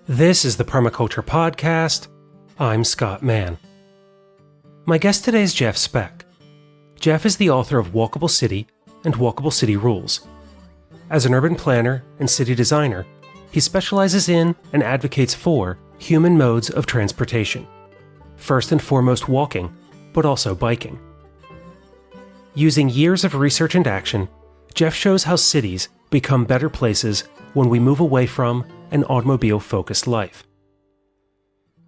This is the Permaculture Podcast. I'm Scott Mann. My guest today is Jeff Speck. Jeff is the author of Walkable City and Walkable City Rules. As an urban planner and city designer, he specializes in and advocates for human modes of transportation. First and foremost walking, but also biking. Using years of research and action, Jeff shows how cities become better places when we move away from an automobile-focused life.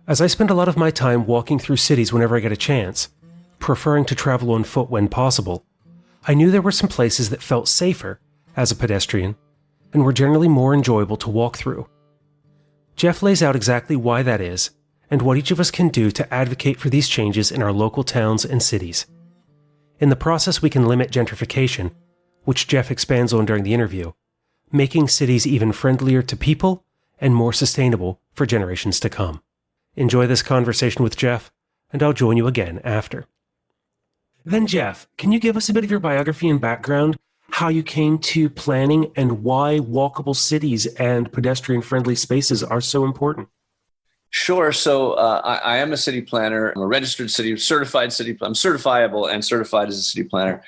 As I spend a lot of my time walking through cities whenever I get a chance, preferring to travel on foot when possible, I knew there were some places that felt safer as a pedestrian and were generally more enjoyable to walk through. Jeff lays out exactly why that is and what each of us can do to advocate for these changes in our local towns and cities. In the process, we can limit gentrification, which Jeff expands on during the interview, making cities even friendlier to people and more sustainable for generations to come. Enjoy this conversation with Jeff, and I'll join you again after. Then Jeff, can you give us a bit of your biography and background, how you came to planning and why walkable cities and pedestrian-friendly spaces are so important? Sure. So I am a city planner. I'm a registered certified city. I'm certifiable and certified as a city planner.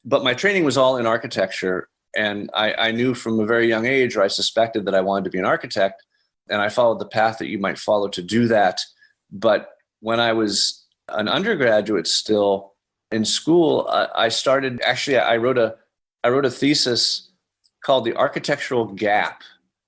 But my training was all in architecture. And I knew from a very young age, or I suspected that I wanted to be an architect. And I followed the path that you might follow to do that. But when I was an undergraduate still in school, I wrote a thesis called The Architectural Gap.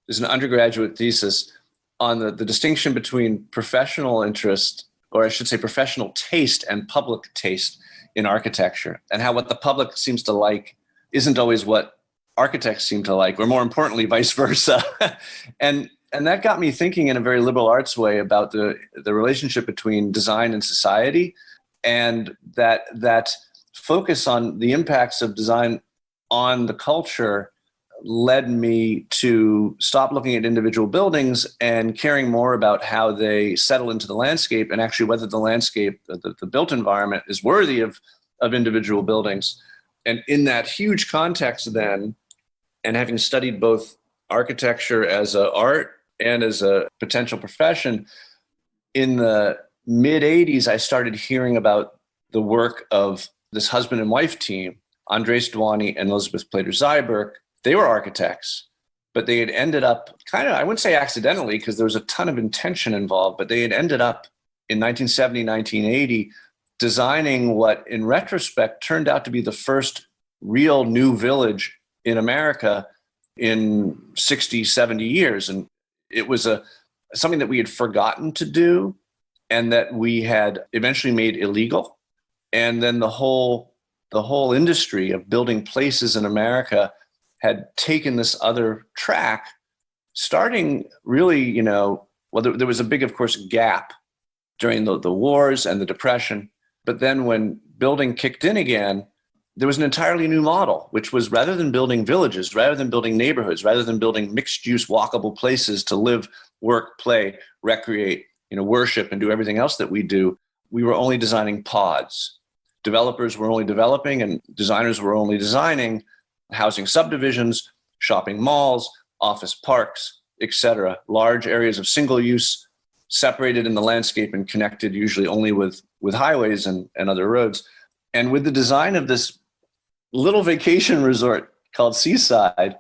It's an undergraduate thesis on the distinction between professional interest, or I should say professional taste and public taste in architecture, and how what the public seems to like isn't always what architects seem to like, or more importantly, vice versa. and that got me thinking in a very liberal arts way about the relationship between design and society, and that focus on the impacts of design on the culture led me to stop looking at individual buildings and caring more about how they settle into the landscape, and actually whether the landscape, the built environment, is worthy of individual buildings. And in that huge context then, and having studied both architecture as an art and as a potential profession, in the mid-'80s, I started hearing about the work of this husband and wife team, Andres Duany and Elizabeth Plater-Zyberk. They were architects, but they had ended up kind of, I wouldn't say accidentally, because there was a ton of intention involved, but they had ended up in 1970, 1980, designing what in retrospect turned out to be the first real new village in America in 60, 70 years. And it was something that we had forgotten to do and that we had eventually made illegal. And then the whole industry of building places in America had taken this other track, starting really, there was a big, of course, gap during the wars and the Depression. But then when building kicked in again, there was an entirely new model, which was rather than building villages, rather than building neighborhoods, rather than building mixed-use walkable places to live, work, play, recreate, worship, and do everything else that we do, we were only designing pods. Developers were only developing and designers were only designing housing subdivisions, shopping malls, office parks, etc. Large areas of single use, separated in the landscape and connected usually only with highways and other roads. And with the design of this little vacation resort called Seaside,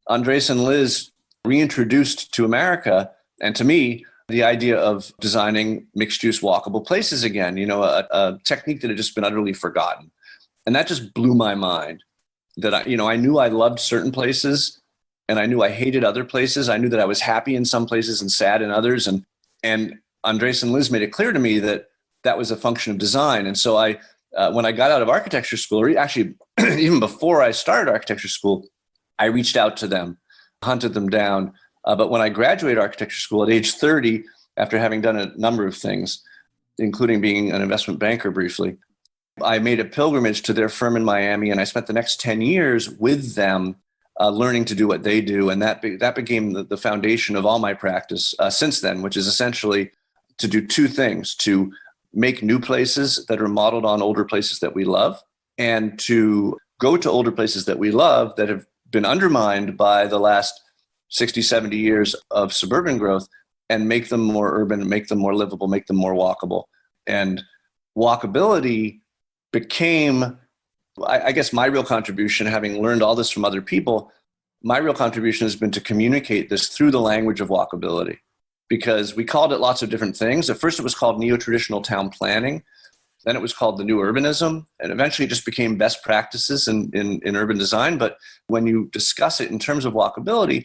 Andres and Liz reintroduced to America and to me the idea of designing mixed-use walkable places again, a technique that had just been utterly forgotten. And that just blew my mind. That I knew I loved certain places and I knew I hated other places. I knew that I was happy in some places and sad in others. And Andres and Liz made it clear to me that that was a function of design. And so when I got out of architecture school, or actually even before I started architecture school, I reached out to them, hunted them down. But when I graduated architecture school at age 30, after having done a number of things, including being an investment banker briefly, I made a pilgrimage to their firm in Miami, and I spent the next 10 years with them learning to do what they do. And that became the foundation of all my practice since then, which is essentially to do two things: to make new places that are modeled on older places that we love, and to go to older places that we love that have been undermined by the last 60, 70 years of suburban growth, and make them more urban, make them more livable, make them more walkable. And walkability became, I guess, my real contribution, having learned all this from other people. My real contribution has been to communicate this through the language of walkability, because we called it lots of different things. At first, it was called neo-traditional town planning. Then it was called the new urbanism. And eventually it just became best practices in urban design. But when you discuss it in terms of walkability,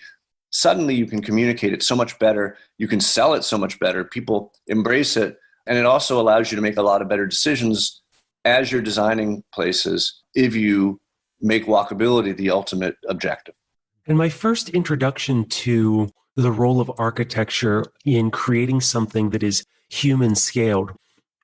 suddenly you can communicate it so much better. You can sell it so much better. People embrace it. And it also allows you to make a lot of better decisions as you're designing places if you make walkability the ultimate objective. And my first introduction to the role of architecture in creating something that is human scaled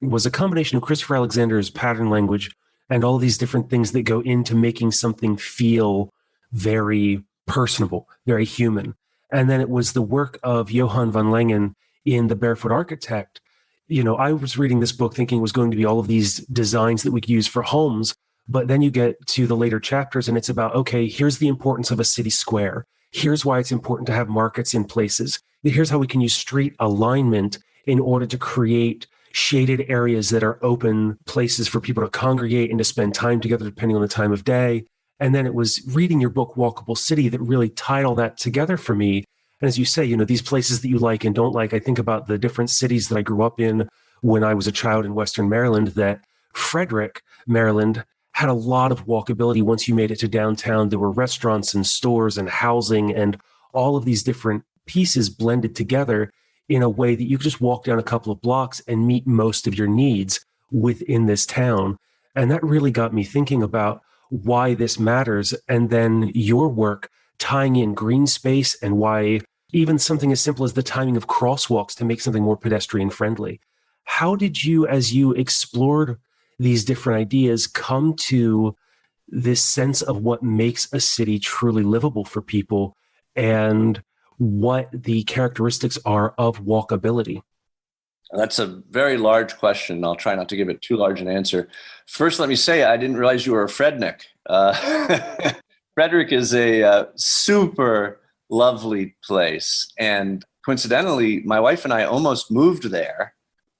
was a combination of Christopher Alexander's pattern language and all these different things that go into making something feel very personable, very human. And then it was the work of Johann von Langen in The Barefoot Architect. You know, I was reading this book thinking it was going to be all of these designs that we could use for homes, but then you get to the later chapters and it's about, okay, here's the importance of a city square. Here's why it's important to have markets in places. Here's how we can use street alignment in order to create shaded areas that are open places for people to congregate and to spend time together depending on the time of day. And then it was reading your book, Walkable City, that really tied all that together for me. And as you say, you know, these places that you like and don't like, I think about the different cities that I grew up in when I was a child in Western Maryland, that Frederick, Maryland, had a lot of walkability. Once you made it to downtown, there were restaurants and stores and housing and all of these different pieces blended together in a way that you could just walk down a couple of blocks and meet most of your needs within this town. And that really got me thinking about why this matters. And then your work tying in green space and why even something as simple as the timing of crosswalks to make something more pedestrian friendly. How did you, as you explored these different ideas, come to this sense of what makes a city truly livable for people and what the characteristics are of walkability? That's a very large question. I'll try not to give it too large an answer. First, let me say, I didn't realize you were a Frednick. Frederick is a super lovely place. And coincidentally, my wife and I almost moved there.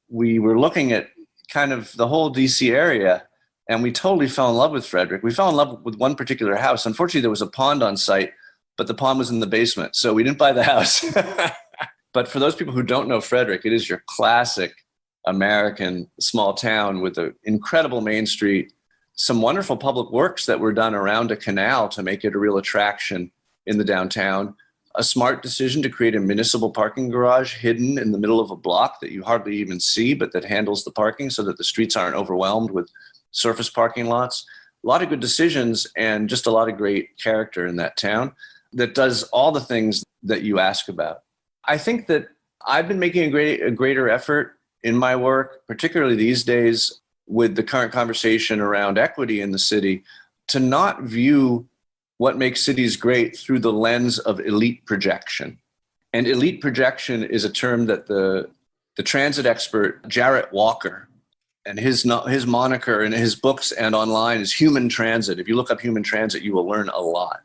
We were looking at kind of the whole DC area, and we totally fell in love with Frederick. We fell in love with one particular house. Unfortunately, there was a pond on site, but the pond was in the basement, so we didn't buy the house. But for those people who don't know Frederick, it is your classic American small town with an incredible main street, some wonderful public works that were done around a canal to make it a real attraction in the downtown, a smart decision to create a municipal parking garage hidden in the middle of a block that you hardly even see, but that handles the parking so that the streets aren't overwhelmed with surface parking lots. A lot of good decisions and just a lot of great character in that town that does all the things that you ask about. I think that I've been making a greater effort in my work, particularly these days with the current conversation around equity in the city, to not view what makes cities great through the lens of elite projection. And elite projection is a term that the transit expert Jarrett Walker, and his moniker in his books and online is human transit. If you look up human transit, you will learn a lot.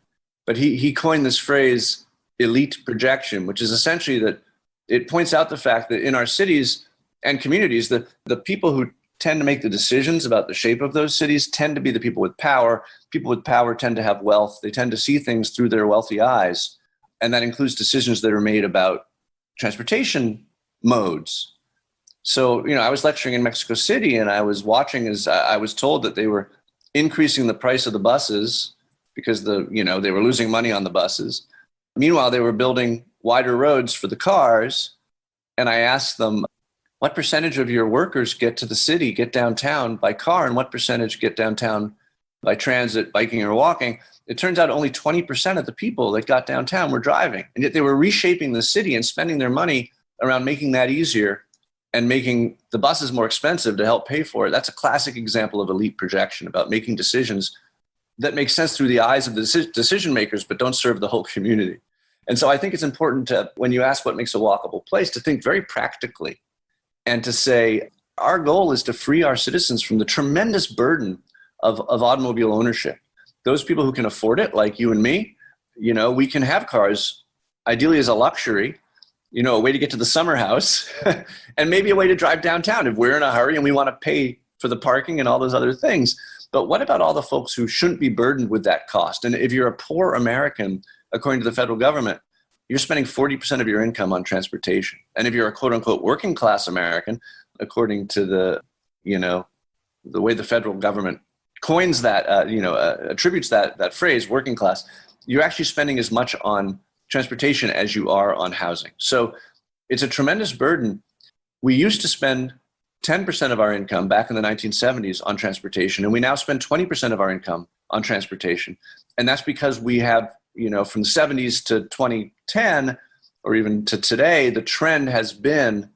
But he coined this phrase, elite projection, which is essentially that it points out the fact that in our cities and communities, the people who tend to make the decisions about the shape of those cities tend to be the people with power. People with power tend to have wealth. They tend to see things through their wealthy eyes. And that includes decisions that are made about transportation modes. So, I was lecturing in Mexico City and I was watching as I was told that they were increasing the price of the buses because they were losing money on the buses. Meanwhile, they were building wider roads for the cars. And I asked them, what percentage of your workers get to the city, get downtown by car, and what percentage get downtown by transit, biking, or walking? It turns out only 20% of the people that got downtown were driving. And yet they were reshaping the city and spending their money around making that easier and making the buses more expensive to help pay for it. That's a classic example of elite projection, about making decisions that make sense through the eyes of the decision makers, but don't serve the whole community. And so I think it's important to, when you ask what makes a walkable place, to think very practically and to say, our goal is to free our citizens from the tremendous burden of automobile ownership. Those people who can afford it, like you and me, we can have cars ideally as a luxury, a way to get to the summer house and maybe a way to drive downtown if we're in a hurry and we want to pay for the parking and all those other things. But what about all the folks who shouldn't be burdened with that cost? And if you're a poor American, according to the federal government, you're spending 40% of your income on transportation. And if you're a quote unquote working class American, according to the way the federal government coins that, attributes that phrase, working class, you're actually spending as much on transportation as you are on housing. So it's a tremendous burden. We used to spend 10% of our income back in the 1970s on transportation, and we now spend 20% of our income on transportation. And that's because we have, from the 70s to 2010, or even to today, the trend has been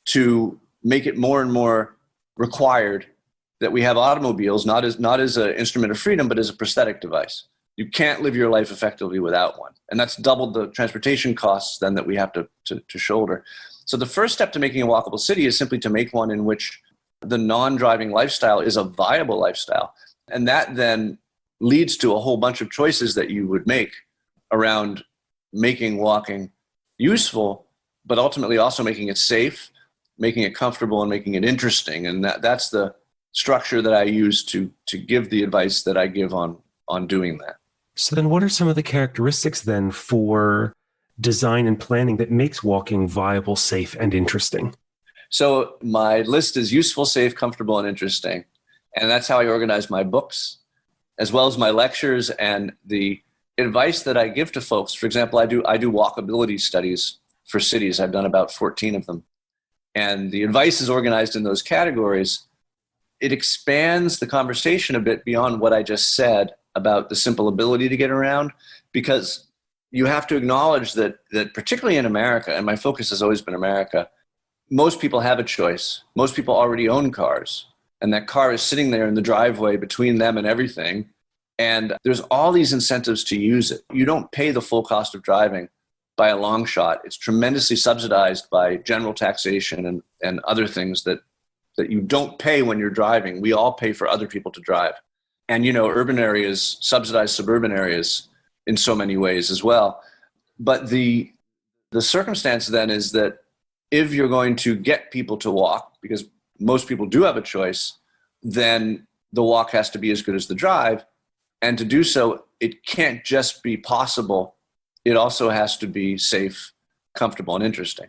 to make it more and more required that we have automobiles, not as an instrument of freedom, but as a prosthetic device. You can't live your life effectively without one. And that's doubled the transportation costs then that we have to shoulder. So the first step to making a walkable city is simply to make one in which the non-driving lifestyle is a viable lifestyle. And that then leads to a whole bunch of choices that you would make around making walking useful, but ultimately also making it safe, making it comfortable, and making it interesting. And that's the structure that I use to give the advice that I give on doing that. So then what are some of the characteristics then for design and planning that makes walking viable, safe, and interesting? So my list is useful, safe, comfortable, and interesting. And that's how I organize my books, as well as my lectures and the advice that I give to folks. For example, I do walkability studies for cities. I've done about 14 of them. And the advice is organized in those categories. It expands the conversation a bit beyond what I just said about the simple ability to get around, because you have to acknowledge that particularly in America, and my focus has always been America, most people have a choice. Most people already own cars, and that car is sitting there in the driveway between them and everything. And there's all these incentives to use it. You don't pay the full cost of driving by a long shot. It's tremendously subsidized by general taxation and other things that you don't pay when you're driving. We all pay for other people to drive. And, urban areas subsidize suburban areas in so many ways as well. But the circumstance then is that if you're going to get people to walk, because most people do have a choice, then the walk has to be as good as the drive. And to do so, it can't just be possible. It also has to be safe, comfortable, and interesting.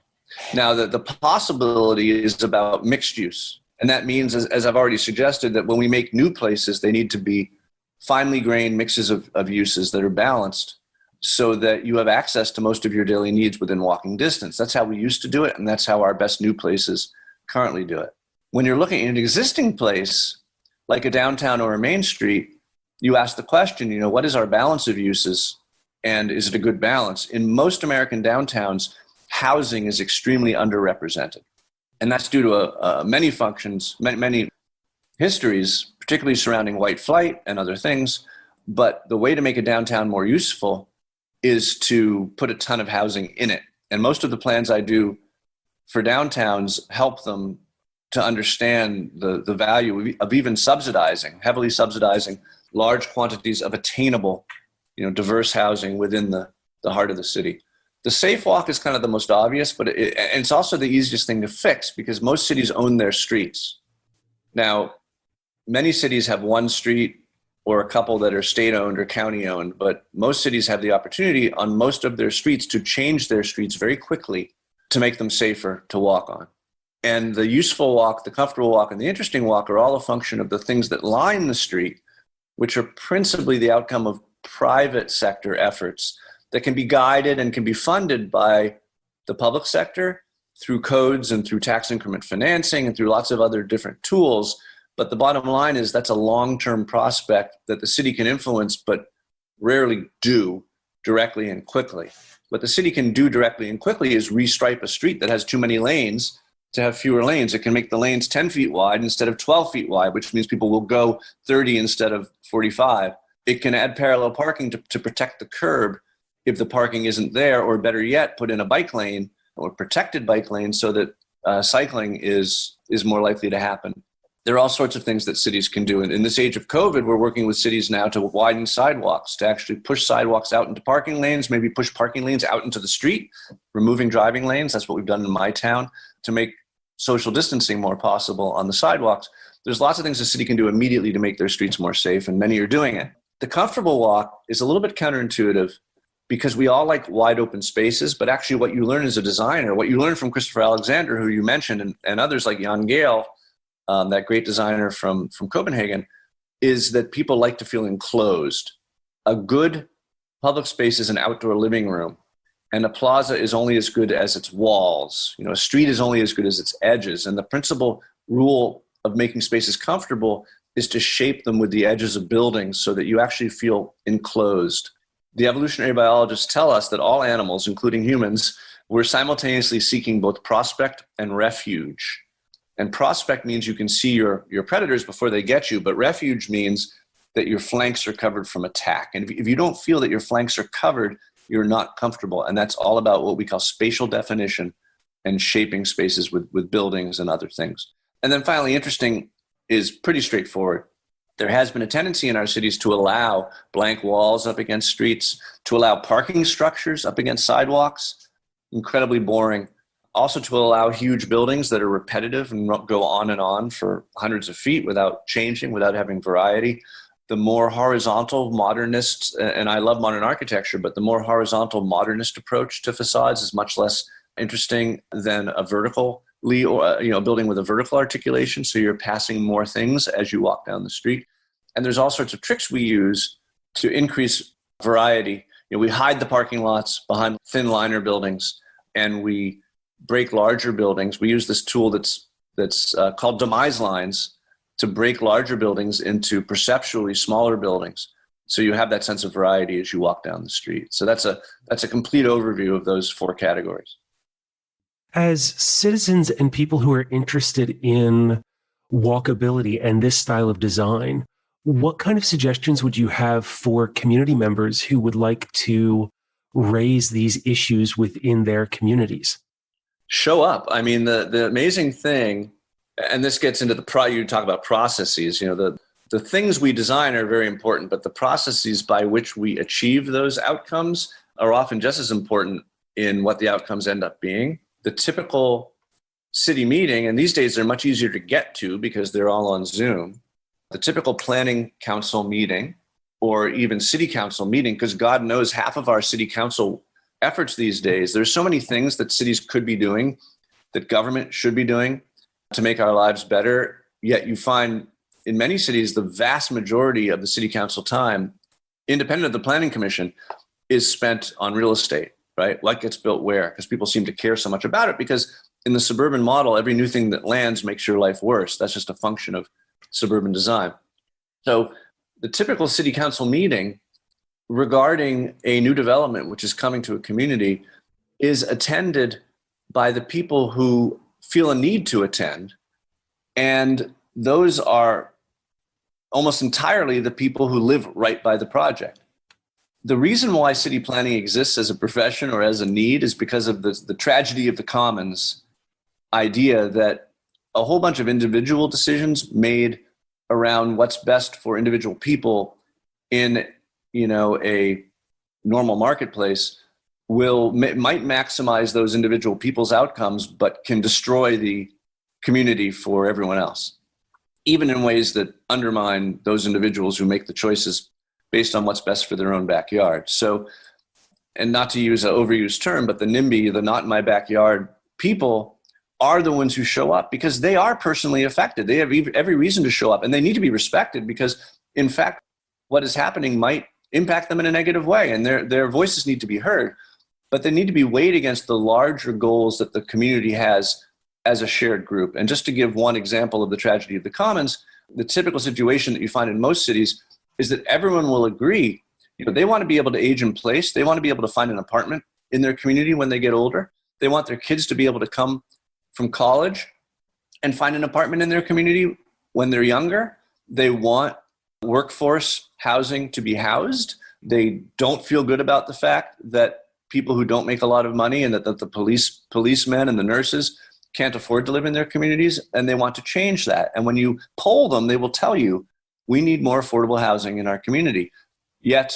Now, the possibility is about mixed use. And that means, as I've already suggested, that when we make new places, they need to be finely grained mixes of uses that are balanced so that you have access to most of your daily needs within walking distance. That's how we used to do it, and that's how our best new places currently do it. When you're looking at an existing place, like a downtown or a main street, you ask the question, what is our balance of uses, and is it a good balance? In most American downtowns, housing is extremely underrepresented. And that's due to many functions, many histories, particularly surrounding white flight and other things. But the way to make a downtown more useful is to put a ton of housing in it. And most of the plans I do for downtowns help them to understand the value of even heavily subsidizing large quantities of attainable, diverse housing within the heart of the city. The safe walk is kind of the most obvious, but it's also the easiest thing to fix because most cities own their streets. Now, many cities have one street or a couple that are state-owned or county-owned, but most cities have the opportunity on most of their streets to change their streets very quickly to make them safer to walk on. And the useful walk, the comfortable walk, and the interesting walk are all a function of the things that line the street, which are principally the outcome of private sector efforts that can be guided and can be funded by the public sector through codes and through tax increment financing and through lots of other different tools. But the bottom line is that's a long-term prospect that the city can influence, but rarely do directly and quickly. What the city can do directly and quickly is restripe a street that has too many lanes to have fewer lanes. It can make the lanes 10 feet wide instead of 12 feet wide, which means people will go 30 instead of 45. It can add parallel parking to protect the curb if the parking isn't there, or better yet, put in a bike lane or protected bike lane so that cycling is more likely to happen. There are all sorts of things that cities can do. And in this age of COVID, we're working with cities now to widen sidewalks, to actually push sidewalks out into parking lanes, maybe push parking lanes out into the street, removing driving lanes. That's what we've done in my town to make social distancing more possible on the sidewalks. There's lots of things the city can do immediately to make their streets more safe, and many are doing it. The comfortable walk is a little bit counterintuitive because we all like wide open spaces, but actually what you learn as a designer, what you learn from Christopher Alexander, who you mentioned, and others like Jan Gehl, that great designer from Copenhagen, is that people like to feel enclosed. A good public space is an outdoor living room, and a plaza is only as good as its walls. A street is only as good as its edges. And the principal rule of making spaces comfortable is to shape them with the edges of buildings so that you actually feel enclosed. The evolutionary biologists tell us that all animals, including humans, were simultaneously seeking both prospect and refuge. And prospect means you can see your predators before they get you, but refuge means that your flanks are covered from attack. And if you don't feel that your flanks are covered, you're not comfortable. And that's all about what we call spatial definition and shaping spaces with buildings and other things. And then finally, interesting is pretty straightforward. There has been a tendency in our cities to allow blank walls up against streets, to allow parking structures up against sidewalks, incredibly boring. Also to allow huge buildings that are repetitive and go on for hundreds of feet without changing, without having variety. The more horizontal modernist, and I love modern architecture, but the more horizontal modernist approach to facades is much less interesting than a vertically, or a building with a vertical articulation. So you're passing more things as you walk down the street. And there's all sorts of tricks we use to increase variety. We hide the parking lots behind thin liner buildings, and we break larger buildings. We use this tool that's called demise lines to break larger buildings into perceptually smaller buildings. So you have that sense of variety as you walk down the street. So that's a complete overview of those four categories. As citizens and people who are interested in walkability and this style of design, what kind of suggestions would you have for community members who would like to raise these issues within their communities? Show up. I mean, the amazing thing, and this gets into you talk about processes, the things we design are very important, but the processes by which we achieve those outcomes are often just as important in what the outcomes end up being. The typical city meeting, and these days they're much easier to get to because they're all on Zoom. The typical planning council meeting or even city council meeting, because God knows half of our city council efforts these days, there's so many things that cities could be doing, that government should be doing to make our lives better. Yet you find in many cities, the vast majority of the city council time, independent of the planning commission, is spent on real estate, right? What gets built where? Because people seem to care so much about it, because in the suburban model, every new thing that lands makes your life worse. That's just a function of suburban design. So the typical city council meeting regarding a new development which is coming to a community is attended by the people who feel a need to attend. And those are almost entirely the people who live right by the project. The reason why city planning exists as a profession or as a need is because of the tragedy of the commons idea that a whole bunch of individual decisions made around what's best for individual people in a normal marketplace might maximize those individual people's outcomes, but can destroy the community for everyone else, even in ways that undermine those individuals who make the choices based on what's best for their own backyard. So, and not to use an overused term, but the NIMBY, the not in my backyard people, are the ones who show up because they are personally affected. They have every reason to show up, and they need to be respected because, in fact, what is happening might impact them in a negative way, and their voices need to be heard, but they need to be weighed against the larger goals that the community has as a shared group. And just to give one example of the tragedy of the commons, the typical situation that you find in most cities is that everyone will agree, they want to be able to age in place. They want to be able to find an apartment in their community when they get older. They want their kids to be able to come from college and find an apartment in their community when they're younger. They want workforce housing to be housed. They don't feel good about the fact that people who don't make a lot of money and that the policemen and the nurses can't afford to live in their communities, and they want to change that. And when you poll them, they will tell you, we need more affordable housing in our community. Yet,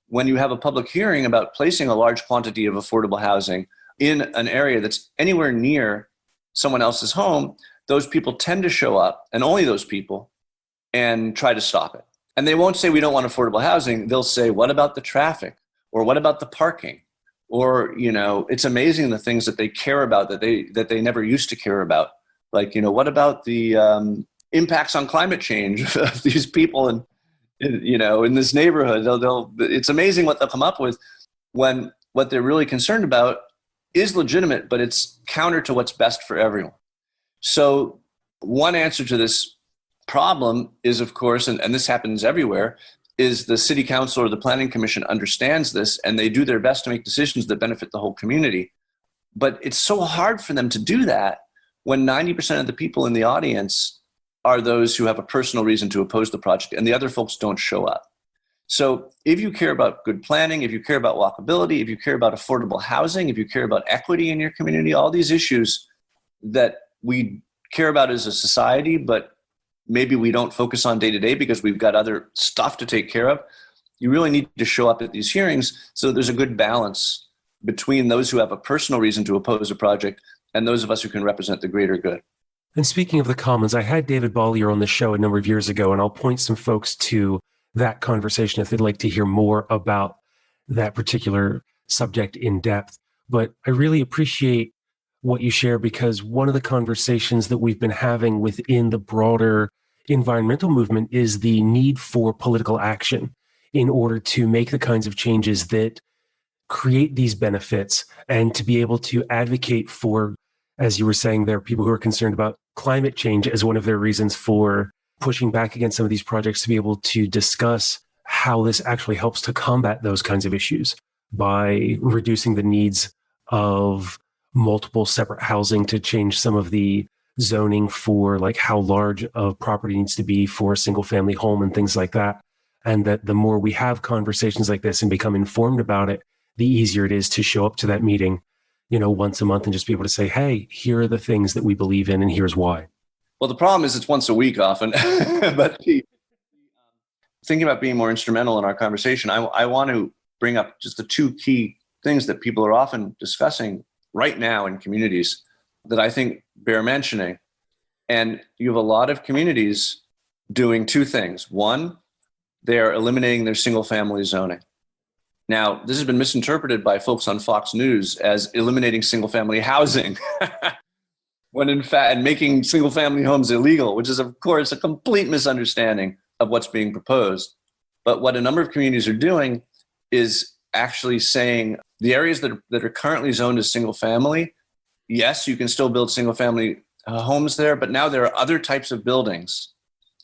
when you have a public hearing about placing a large quantity of affordable housing in an area that's anywhere near someone else's home, those people tend to show up, and only those people, and try to stop it. And they won't say we don't want affordable housing. They'll say, what about the traffic? Or what about the parking? Or, it's amazing the things that they care about that they never used to care about. Like, what about the impacts on climate change of these people in this neighborhood? It's amazing what they'll come up with when what they're really concerned about is legitimate, but it's counter to what's best for everyone. So one answer to this problem is, of course, and this happens everywhere, is the city council or the planning commission understands this, and they do their best to make decisions that benefit the whole community. But it's so hard for them to do that when 90% of the people in the audience are those who have a personal reason to oppose the project, and the other folks don't show up. So if you care about good planning, if you care about walkability, if you care about affordable housing, if you care about equity in your community, all these issues that we care about as a society, but maybe we don't focus on day to day because we've got other stuff to take care of, you really need to show up at these hearings so that there's a good balance between those who have a personal reason to oppose a project and those of us who can represent the greater good. And speaking of the Commons, I had David Bollier on the show a number of years ago, and I'll point some folks to that conversation if they'd like to hear more about that particular subject in depth. But I really appreciate what you share, because one of the conversations that we've been having within the broader environmental movement is the need for political action in order to make the kinds of changes that create these benefits, and to be able to advocate for, as you were saying, there are people who are concerned about climate change as one of their reasons for pushing back against some of these projects, to be able to discuss how this actually helps to combat those kinds of issues by reducing the needs of multiple separate housing, to change some of the zoning for like how large a property needs to be for a single family home and things like that. And that the more we have conversations like this and become informed about it, the easier it is to show up to that meeting, once a month and just be able to say, hey, here are the things that we believe in and here's why. Well, the problem is it's once a week often, but thinking about being more instrumental in our conversation, I want to bring up just the two key things that people are often discussing right now in communities that I think bear mentioning. And you have a lot of communities doing two things. One, they're eliminating their single family zoning. Now, this has been misinterpreted by folks on Fox News as eliminating single family housing, when in fact, and making single family homes illegal, which is of course a complete misunderstanding of what's being proposed. But what a number of communities are doing is actually saying the areas that are currently zoned as single family, yes, you can still build single family homes there, but now there are other types of buildings,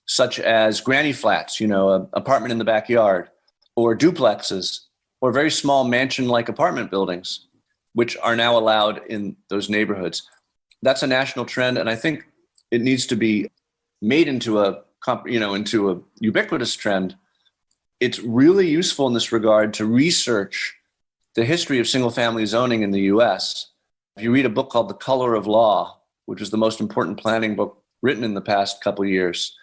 such as granny flats, an apartment in the backyard, or duplexes, or very small mansion-like apartment buildings, which are now allowed in those neighborhoods. That's a national trend, and I think it needs to be made into a ubiquitous trend. It's really useful in this regard to research the history of single-family zoning in the U.S. If you read a book called The Color of Law, which is the most important planning book written in the past couple of years,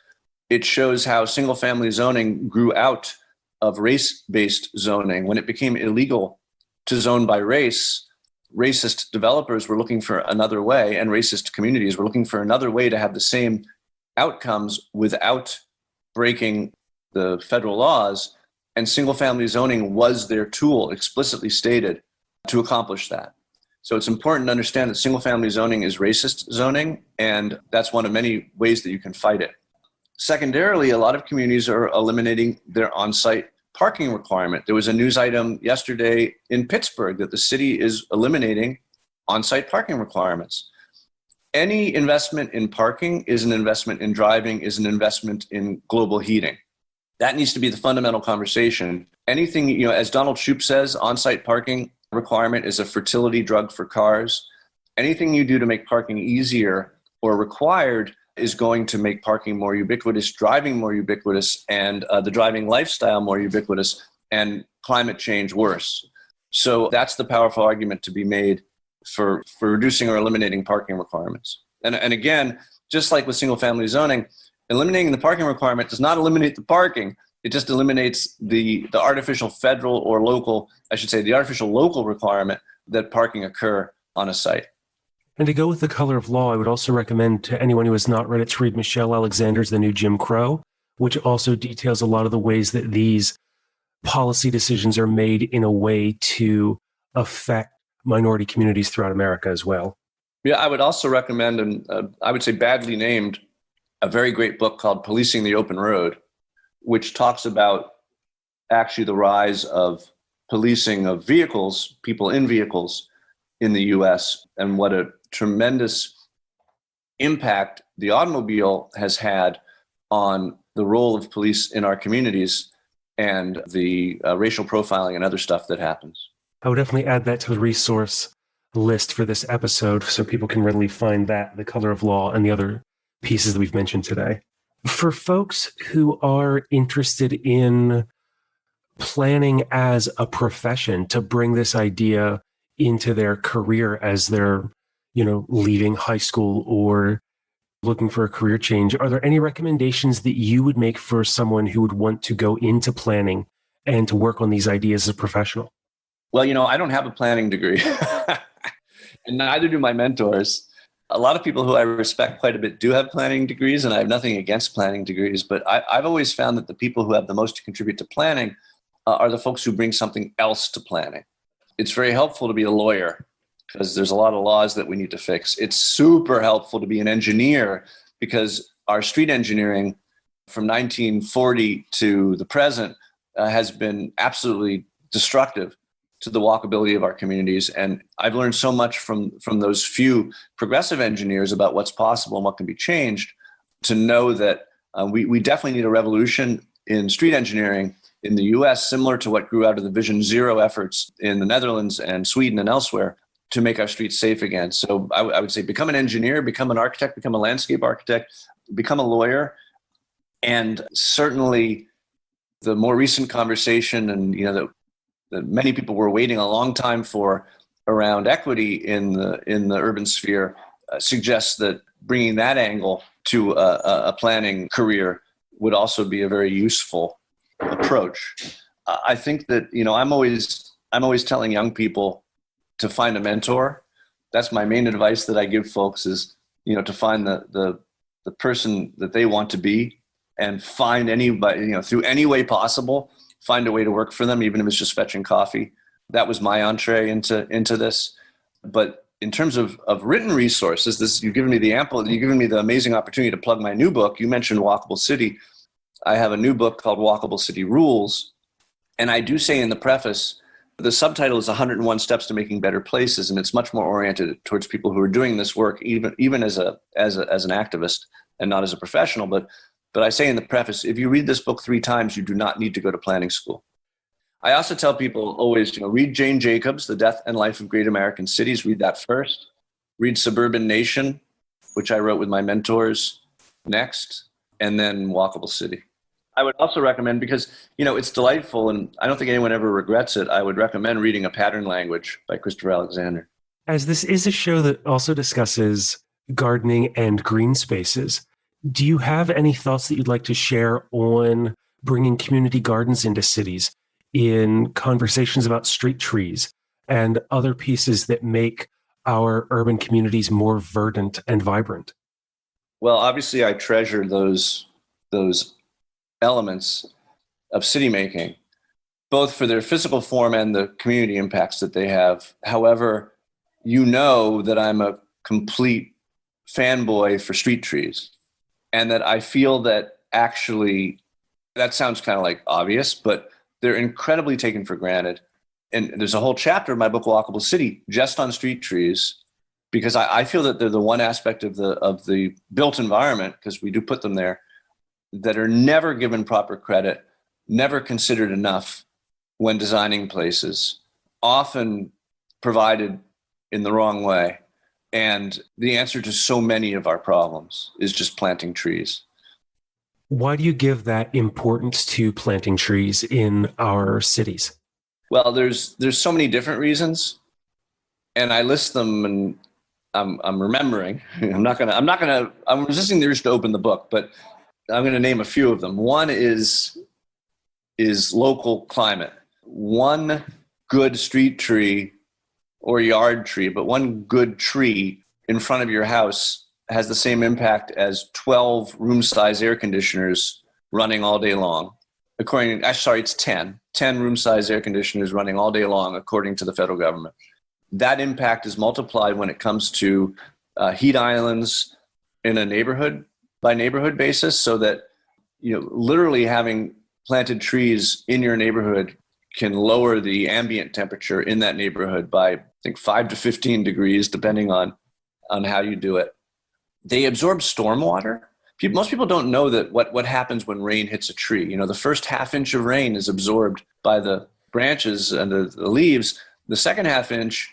it shows how single-family zoning grew out of race-based zoning. When it became illegal to zone by race, racist developers were looking for another way, and racist communities were looking for another way to have the same outcomes without breaking the federal laws. And single-family zoning was their tool, explicitly stated, to accomplish that. So it's important to understand that single-family zoning is racist zoning, and that's one of many ways that you can fight it. Secondarily, a lot of communities are eliminating their on-site parking requirement. There was a news item yesterday in Pittsburgh that the city is eliminating on-site parking requirements. Any investment in parking is an investment in driving, is an investment in global heating. That needs to be the fundamental conversation. Anything, as Donald Shoup says, on-site parking requirement is a fertility drug for cars. Anything you do to make parking easier or required is going to make parking more ubiquitous, driving more ubiquitous, and the driving lifestyle more ubiquitous, and climate change worse. So that's the powerful argument to be made for reducing or eliminating parking requirements. And again, just like with single family zoning, eliminating the parking requirement does not eliminate the parking. It just eliminates the artificial federal or local, I should say, the artificial local requirement that parking occur on a site. And to go with the color of law, I would also recommend to anyone who has not read it to read Michelle Alexander's The New Jim Crow, which also details a lot of the ways that these policy decisions are made in a way to affect minority communities throughout America as well. Yeah, I would also recommend, and I would say badly named, a very great book called Policing the Open Road, which talks about actually the rise of policing of vehicles, people in vehicles in the US, and what a tremendous impact the automobile has had on the role of police in our communities and the racial profiling and other stuff that happens. I would definitely add that to the resource list for this episode so people can readily find that, the color of law, and the other pieces that we've mentioned today. For folks who are interested in planning as a profession to bring this idea into their career as they're, leaving high school or looking for a career change, are there any recommendations that you would make for someone who would want to go into planning and to work on these ideas as a professional? Well, I don't have a planning degree, and neither do my mentors. A lot of people who I respect quite a bit do have planning degrees, and I have nothing against planning degrees, but I've always found that the people who have the most to contribute to planning are the folks who bring something else to planning. It's very helpful to be a lawyer because there's a lot of laws that we need to fix. It's super helpful to be an engineer because our street engineering from 1940 to the present has been absolutely destructive to the walkability of our communities. And I've learned so much from those few progressive engineers about what's possible and what can be changed to know that we definitely need a revolution in street engineering in the US, similar to what grew out of the Vision Zero efforts in the Netherlands and Sweden and elsewhere to make our streets safe again. So I would say become an engineer, become an architect, become a landscape architect, become a lawyer. And certainly the more recent conversation and that many people were waiting a long time for around equity in the urban sphere suggests that bringing that angle to a planning career would also be a very useful approach. I think that I'm always telling young people to find a mentor. That's my main advice that I give folks is to find the person that they want to be and find anybody through any way possible. Find a way to work for them, even if it's just fetching coffee. That was my entree into this. But in terms of written resources, you've given me the amazing opportunity to plug my new book. You mentioned Walkable City. I have a new book called Walkable City Rules. And I do say in the preface, the subtitle is 101 Steps to Making Better Places. And it's much more oriented towards people who are doing this work, even as an activist and not as a professional. But I say in the preface, if you read this book 3 times, you do not need to go to planning school. I also tell people always, read Jane Jacobs, The Death and Life of Great American Cities. Read that first. Read Suburban Nation, which I wrote with my mentors, next, and then Walkable City. I would also recommend, because, it's delightful and I don't think anyone ever regrets it, I would recommend reading A Pattern Language by Christopher Alexander. As this is a show that also discusses gardening and green spaces, do you have any thoughts that you'd like to share on bringing community gardens into cities in conversations about street trees and other pieces that make our urban communities more verdant and vibrant? Well, obviously I treasure those elements of city making, both for their physical form and the community impacts that they have. However, that I'm a complete fanboy for street trees. And that I feel that actually, that sounds kind of like obvious, but they're incredibly taken for granted. And there's a whole chapter in my book, Walkable City, just on street trees, because I feel that they're the one aspect of the built environment, because we do put them there, that are never given proper credit, never considered enough when designing places, often provided in the wrong way. And the answer to so many of our problems is just planting trees. Why do you give that importance to planting trees in our cities? Well, there's so many different reasons. And I list them, and I'm remembering. I'm resisting the urge to open the book, but I'm going to name a few of them. One is local climate. One good street tree or yard tree, but one good tree in front of your house has the same impact as 12 room-size air conditioners running all day long. It's 10 room-size air conditioners running all day long, according to the federal government. That impact is multiplied when it comes to heat islands in a neighborhood by neighborhood basis, so that literally having planted trees in your neighborhood can lower the ambient temperature in that neighborhood by, I think, 5 to 15 degrees, depending on how you do it. They absorb stormwater. Most people don't know that what happens when rain hits a tree. The first half inch of rain is absorbed by the branches and the leaves. The second half inch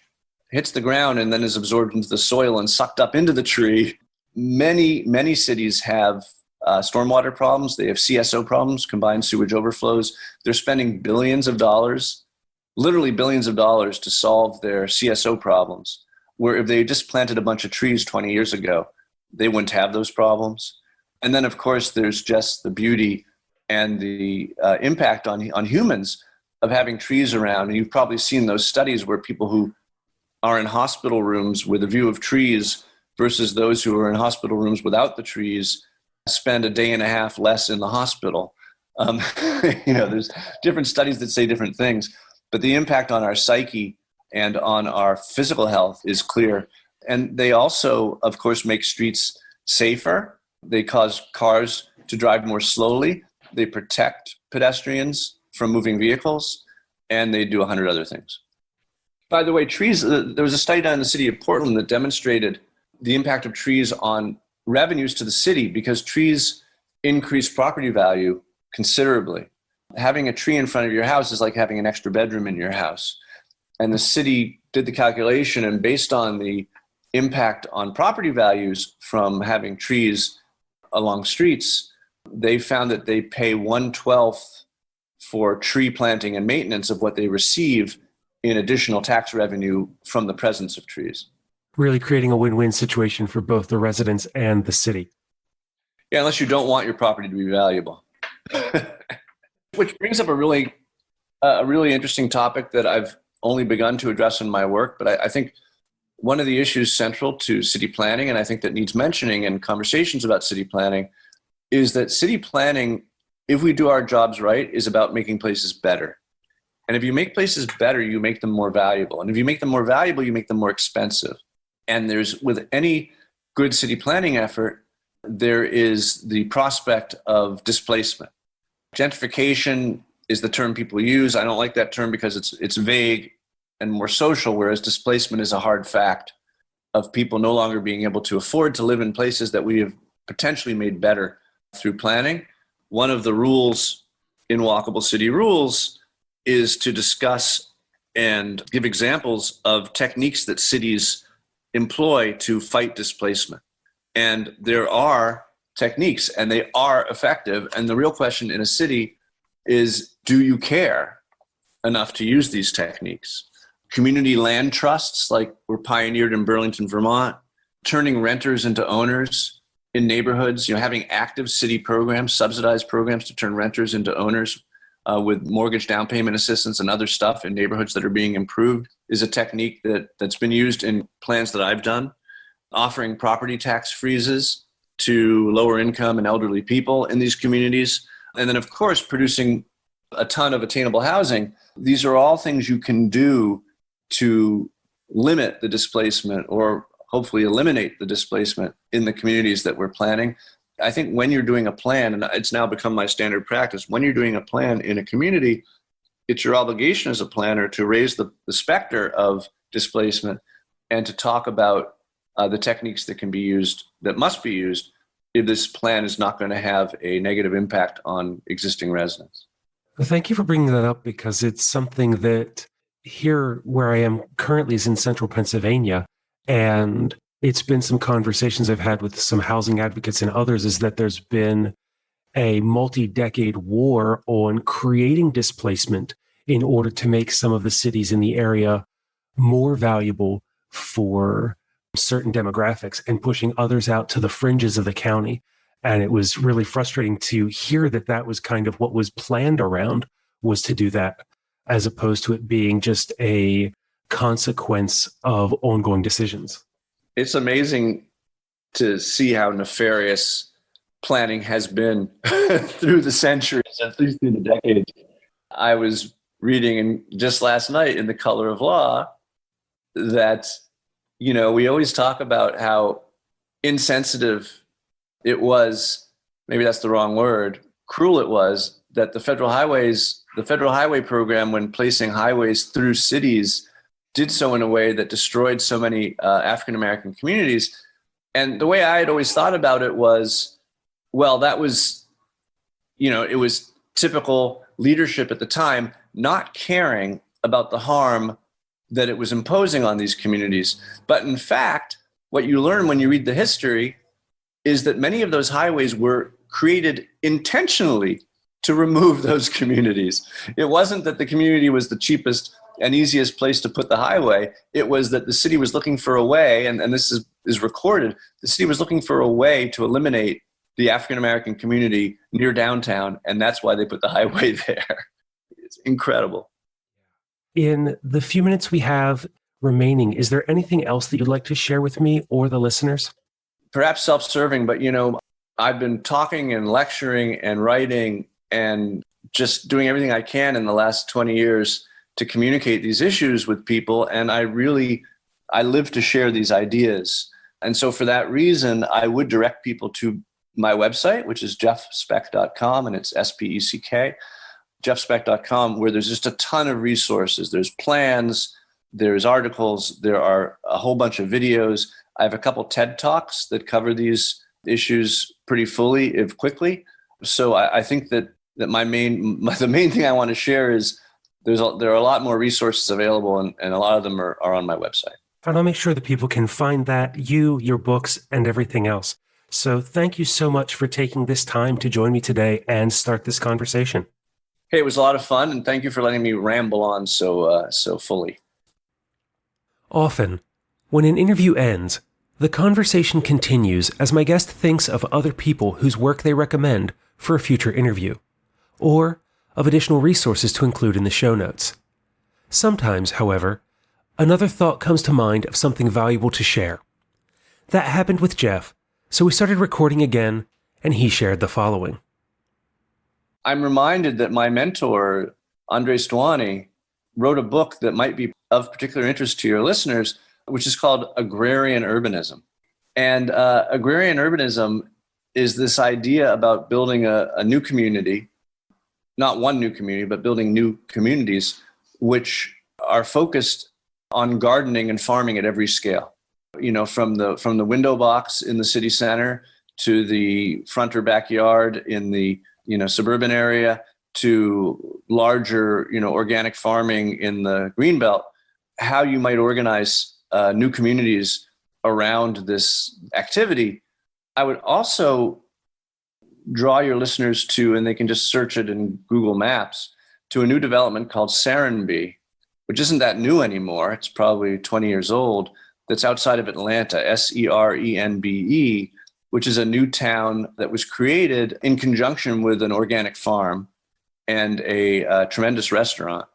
hits the ground and then is absorbed into the soil and sucked up into the tree. Many cities have stormwater problems. They have CSO problems, combined sewage overflows. They're spending billions of dollars, literally billions of dollars, to solve their CSO problems, where if they just planted a bunch of trees 20 years ago, they wouldn't have those problems. And then, of course, there's just the beauty and the impact on humans of having trees around. And you've probably seen those studies where people who are in hospital rooms with a view of trees versus those who are in hospital rooms without the trees spend a day and a half less in the hospital. There's different studies that say different things, but the impact on our psyche and on our physical health is clear. And they also, of course, make streets safer. They cause cars to drive more slowly. They protect pedestrians from moving vehicles, and they do 100 other things. By the way, trees, there was a study done in the city of Portland that demonstrated the impact of trees on revenues to the city, because trees increase property value considerably. Having a tree in front of your house is like having an extra bedroom in your house. And the city did the calculation, and based on the impact on property values from having trees along streets, they found that they pay 1/12 for tree planting and maintenance of what they receive in additional tax revenue from the presence of trees. Really creating a win-win situation for both the residents and the city. Yeah, unless you don't want your property to be valuable. Which brings up a really interesting topic that I've only begun to address in my work, but I think one of the issues central to city planning, and I think that needs mentioning in conversations about city planning, is that city planning, if we do our jobs right, is about making places better. And if you make places better, you make them more valuable. And if you make them more valuable, you make them more expensive. And with any good city planning effort, there is the prospect of displacement. Gentrification is the term people use. I don't like that term because it's vague and more social, whereas displacement is a hard fact of people no longer being able to afford to live in places that we have potentially made better through planning. One of the rules in Walkable City Rules is to discuss and give examples of techniques that cities employ to fight displacement. And there are techniques, and they are effective. And the real question in a city is, do you care enough to use these techniques? Community land trusts, like were pioneered in Burlington, Vermont, turning renters into owners in neighborhoods, having active city programs, subsidized programs to turn renters into owners with mortgage down payment assistance and other stuff in neighborhoods that are being improved, is a technique that's been used in plans that I've done. Offering property tax freezes to lower income and elderly people in these communities. And then, of course, producing a ton of attainable housing. These are all things you can do to limit the displacement, or hopefully eliminate the displacement in the communities that we're planning. I think when you're doing a plan, and it's now become my standard practice, when you're doing a plan in a community, it's your obligation as a planner to raise the specter of displacement and to talk about the techniques that can be used, that must be used, if this plan is not going to have a negative impact on existing residents. Thank you for bringing that up, because it's something that here where I am currently is in central Pennsylvania, and it's been some conversations I've had with some housing advocates and others, is that there's been a multi-decade war on creating displacement in order to make some of the cities in the area more valuable for certain demographics and pushing others out to the fringes of the county. And it was really frustrating to hear that that was kind of what was planned around, was to do that, as opposed to it being just a consequence of ongoing decisions. It's amazing to see how nefarious planning has been through the centuries, at least through the decades. I was reading just last night in The Color of Law that, we always talk about how insensitive it was, maybe that's the wrong word, cruel it was, that the federal highway program, when placing highways through cities, did so in a way that destroyed so many African-American communities. And the way I had always thought about it was, well, that was, it was typical leadership at the time not caring about the harm that it was imposing on these communities. But in fact, what you learn when you read the history is that many of those highways were created intentionally to remove those communities. It wasn't that the community was the cheapest and easiest place to put the highway. It was that the city was looking for a way, and this is recorded, the city was looking for a way to eliminate the African-American community near downtown, and that's why they put the highway there. It's incredible. In the few minutes we have remaining, is there anything else that you'd like to share with me or the listeners? Perhaps self-serving, but I've been talking and lecturing and writing and just doing everything I can in the last 20 years to communicate these issues with people. And I live to share these ideas. And so for that reason, I would direct people to my website, which is jeffspeck.com, and it's SPECK, jeffspeck.com, where there's just a ton of resources. There's plans, there's articles, there are a whole bunch of videos. I have a couple TED Talks that cover these issues pretty fully, if quickly. So I think that the main thing I want to share is there are a lot more resources available, and a lot of them are on my website. And I'll make sure that people can find that, your books, and everything else. So thank you so much for taking this time to join me today and start this conversation. Hey, it was a lot of fun, and thank you for letting me ramble on so fully. Often, when an interview ends, the conversation continues as my guest thinks of other people whose work they recommend for a future interview, or of additional resources to include in the show notes. Sometimes, however, another thought comes to mind of something valuable to share. That happened with Jeff, so we started recording again, and he shared the following. I'm reminded that my mentor, Andres Duani, wrote a book that might be of particular interest to your listeners, which is called Agrarian Urbanism. And agrarian urbanism is this idea about building a new community, not one new community, but building new communities, which are focused on gardening and farming at every scale. From the window box in the city center to the front or backyard in the suburban area to larger organic farming in the greenbelt. How you might organize new communities around this activity. I would also draw your listeners to, and they can just search it in Google Maps, to a new development called Serenbe, which isn't that new anymore. It's probably 20 years old. That's outside of Atlanta, Serenbe, which is a new town that was created in conjunction with an organic farm and a tremendous restaurant.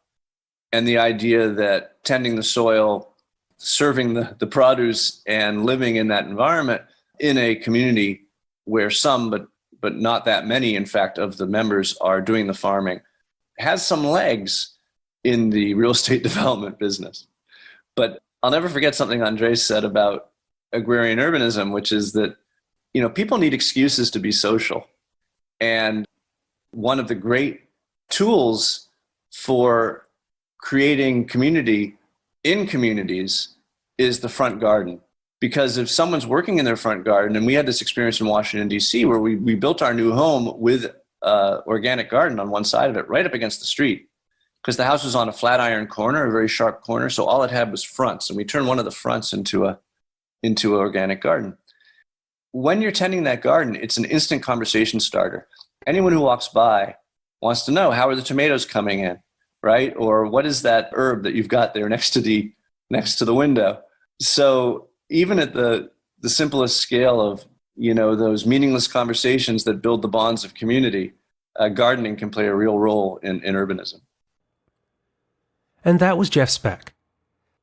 And the idea that tending the soil, serving the produce, and living in that environment in a community where some, but not that many, in fact, of the members are doing the farming, has some legs in the real estate development business. But I'll never forget something Andres said about agrarian urbanism, which is that, people need excuses to be social. And one of the great tools for creating community in communities is the front garden. Because if someone's working in their front garden, and we had this experience in Washington, D.C., where we built our new home with organic garden on one side of it, right up against the street, because the house was on a flat iron corner, a very sharp corner, so all it had was fronts. And we turned one of the fronts into an organic garden. When you're tending that garden, it's an instant conversation starter. Anyone who walks by wants to know, how are the tomatoes coming in, right? Or what is that herb that you've got there next to the window? So even at the simplest scale of, those meaningless conversations that build the bonds of community, gardening can play a real role in urbanism. And that was Jeff Speck.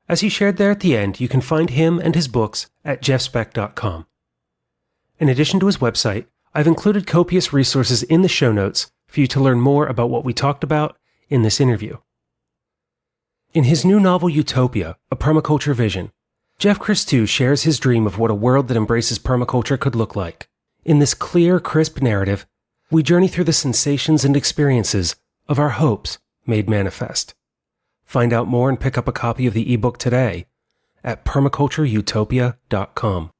As he shared there at the end, you can find him and his books at jeffspeck.com. In addition to his website, I've included copious resources in the show notes for you to learn more about what we talked about in this interview. In his new novel Utopia, A Permaculture Vision, Jeff Christou shares his dream of what a world that embraces permaculture could look like. In this clear, crisp narrative, we journey through the sensations and experiences of our hopes made manifest. Find out more and pick up a copy of the ebook today at permacultureutopia.com.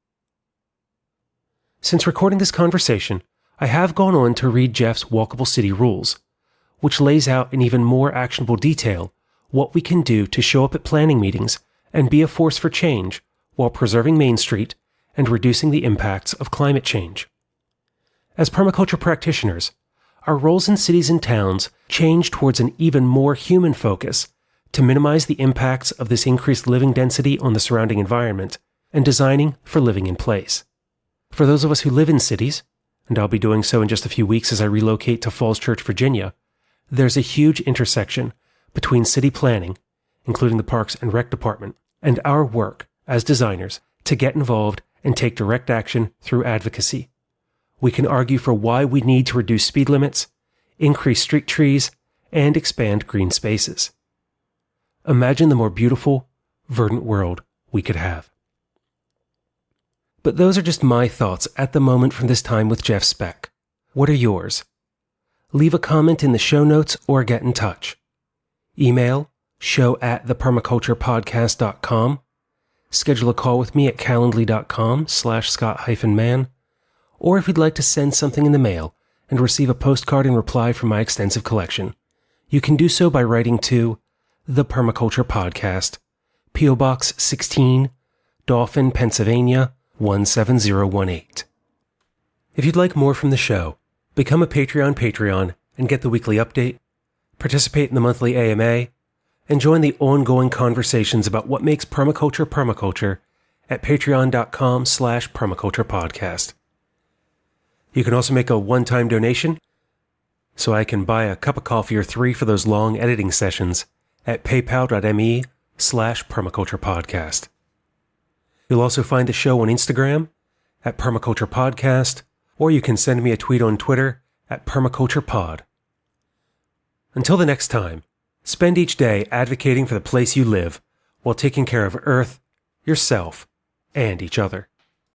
Since recording this conversation, I have gone on to read Jeff's Walkable City Rules, which lays out in even more actionable detail what we can do to show up at planning meetings and be a force for change while preserving Main Street and reducing the impacts of climate change. As permaculture practitioners, our roles in cities and towns change towards an even more human focus to minimize the impacts of this increased living density on the surrounding environment and designing for living in place. For those of us who live in cities, and I'll be doing so in just a few weeks as I relocate to Falls Church, Virginia, there's a huge intersection between city planning, including the Parks and Rec Department, and our work as designers to get involved and take direct action through advocacy. We can argue for why we need to reduce speed limits, increase street trees, and expand green spaces. Imagine the more beautiful, verdant world we could have. But those are just my thoughts at the moment from this time with Jeff Speck. What are yours? Leave a comment in the show notes or get in touch. Email show@thepermaculturepodcast.com. Schedule a call with me at calendly.com/Scott-man. Or if you'd like to send something in the mail and receive a postcard in reply from my extensive collection, you can do so by writing to The Permaculture Podcast, P.O. Box 16, Dauphin, Pennsylvania 17018. If you'd like more from the show, become a Patreon and get the weekly update, participate in the monthly AMA, and join the ongoing conversations about what makes permaculture at patreon.com/permaculturepodcast. You can also make a one-time donation so I can buy a cup of coffee or 3 for those long editing sessions at paypal.me/permaculturepodcast. You'll also find the show on Instagram at permaculturepodcast, or you can send me a tweet on Twitter at permaculturepod. Until the next time, spend each day advocating for the place you live while taking care of Earth, yourself, and each other.